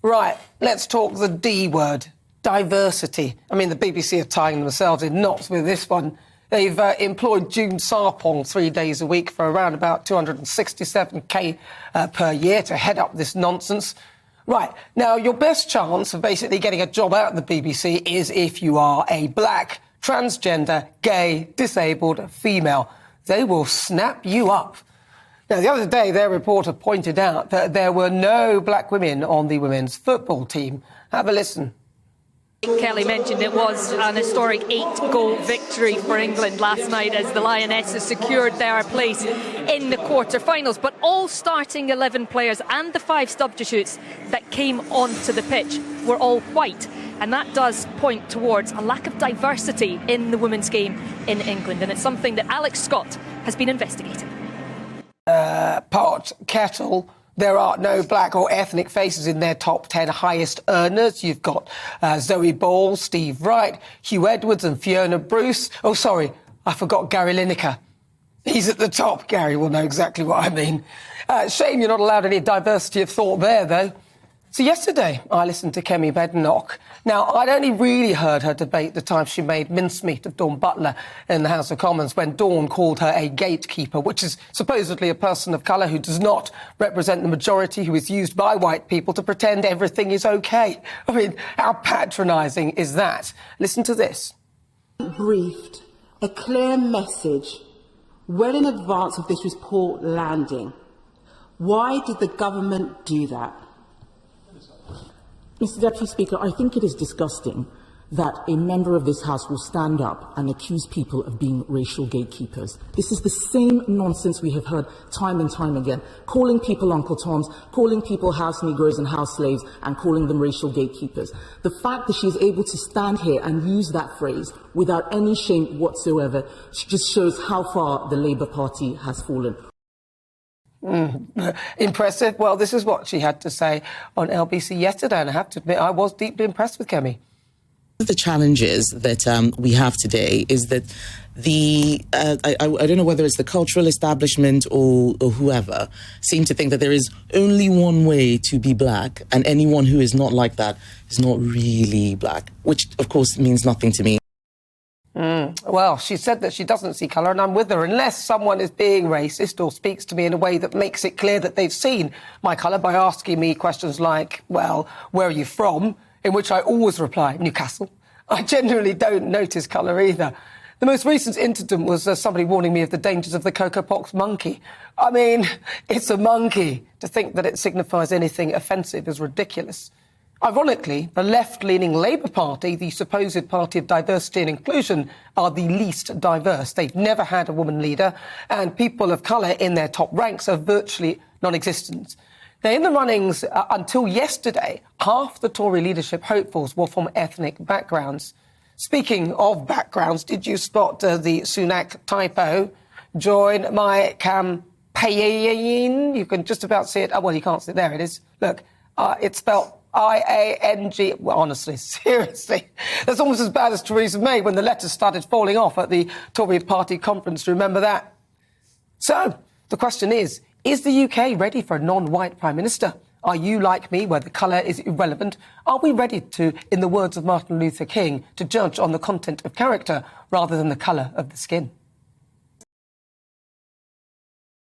Right, let's talk the D word, diversity. I mean, the BBC are tying themselves in knots with this one. They've employed June Sarpong 3 days a week for around about 267k per year to head up this nonsense. Right, now your best chance of basically getting a job out of the BBC is if you are a black, transgender, gay, disabled female. They will snap you up. Now, the other day, their reporter pointed out that there were no black women on the women's football team. Have a listen. Kelly mentioned it was an historic 8-goal victory for England last night as the Lionesses secured their place in the quarter-finals. But all starting 11 players and the 5 substitutes that came onto the pitch were all white. And that does point towards a lack of diversity in the women's game in England. And it's something that Alex Scott has been investigating. Pot, kettle, there are no black or ethnic faces in their top 10 highest earners. You've got Zoe Ball, Steve Wright, Hugh Edwards and Fiona Bruce. Oh, sorry, I forgot Gary Lineker. He's at the top. Gary will know exactly what I mean. Shame you're not allowed any diversity of thought there, though. So yesterday, I listened to Kemi Badenoch. Now, I'd only really heard her debate the time she made mincemeat of Dawn Butler in the House of Commons when Dawn called her a gatekeeper, which is supposedly a person of colour who does not represent the majority, who is used by white people to pretend everything is OK. I mean, how patronising is that? Listen to this. Briefed a clear message well in advance of this report landing. Why did the government do that? Mr. Deputy Speaker, I think it is disgusting that a member of this House will stand up and accuse people of being racial gatekeepers. This is the same nonsense we have heard time and time again, calling people Uncle Toms, calling people house Negroes and house slaves, and calling them racial gatekeepers. The fact that she is able to stand here and use that phrase without any shame whatsoever just shows how far the Labour Party has fallen. Impressive. Well, this is what she had to say on LBC yesterday, and I have to admit I was deeply impressed with Kemi. The challenges that we have today is that I don't know whether it's the cultural establishment or whoever seem to think that there is only one way to be black, and anyone who is not like that is not really black, which of course means nothing to me. Well, she said that she doesn't see colour, and I'm with her, unless someone is being racist or speaks to me in a way that makes it clear that they've seen my colour by asking me questions like, well, where are you from? In which I always reply, Newcastle. I genuinely don't notice colour either. The most recent incident was somebody warning me of the dangers of the Cocoa Pox monkey. I mean, it's a monkey. To think that it signifies anything offensive is ridiculous. Ironically, the left-leaning Labour Party, the supposed party of diversity and inclusion, are the least diverse. They've never had a woman leader, and people of colour in their top ranks are virtually non-existent. Now, in the runnings until yesterday, half the Tory leadership hopefuls were from ethnic backgrounds. Speaking of backgrounds, did you spot the Sunak typo? Join my campaign. You can just about see it. Oh, well, you can't see it. There it is. Look, it's spelled I-A-N-G. Well, honestly, seriously. That's almost as bad as Theresa May when the letters started falling off at the Tory party conference. Remember that? So, the question is the UK ready for a non-white Prime Minister? Are you like me, where the colour is irrelevant? Are we ready to, in the words of Martin Luther King, to judge on the content of character rather than the colour of the skin?